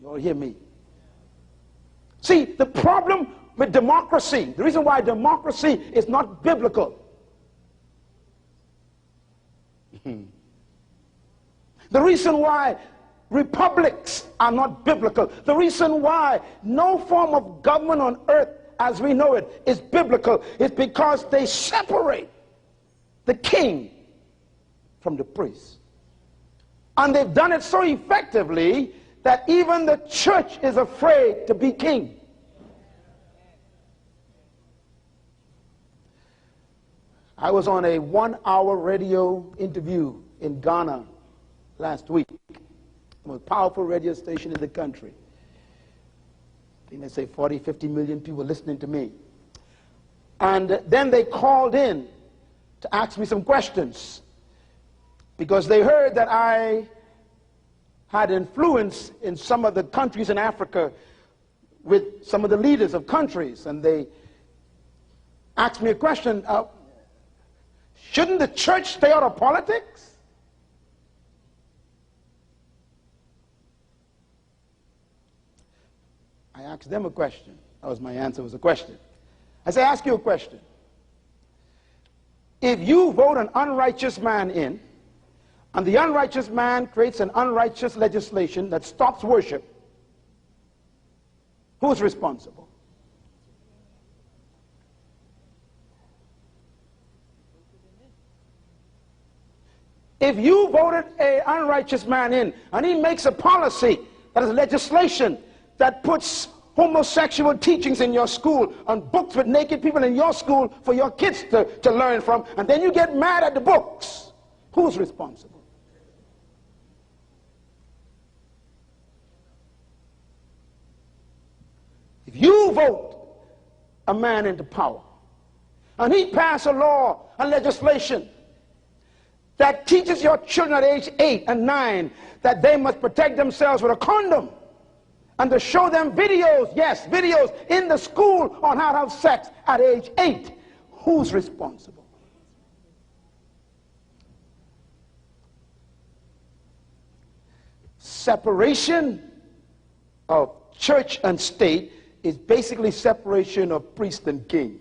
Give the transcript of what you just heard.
You all hear me? See, the problem with democracy, the reason why democracy is not biblical, the reason why republics are not biblical, the reason why no form of government on earth as we know it is biblical, is because they separate the king from the priest. And they've done it so effectively that even the church is afraid to be king. I was on a 1-hour radio interview in Ghana last week. The most powerful radio station in the country. I think they say 40, 50 million people listening to me. And then they called in to ask me some questions because they heard that I had influence in some of the countries in Africa with some of the leaders of countries. And they asked me a question, shouldn't the church stay out of politics? I asked them a question. That was my answer, was a question. I said, ask you a question. If you vote an unrighteous man in, and the unrighteous man creates an unrighteous legislation that stops worship, who's responsible? If you voted an unrighteous man in, and he makes a policy that is legislation that puts homosexual teachings in your school and books with naked people in your school for your kids to learn from, and then you get mad at the books, who's responsible? If you vote a man into power and he passes a law and legislation that teaches your children at age 8 and 9 that they must protect themselves with a condom, and to show them videos, yes, videos in the school on how to have sex at age 8, who's responsible? Separation of church and state is basically separation of priest and king.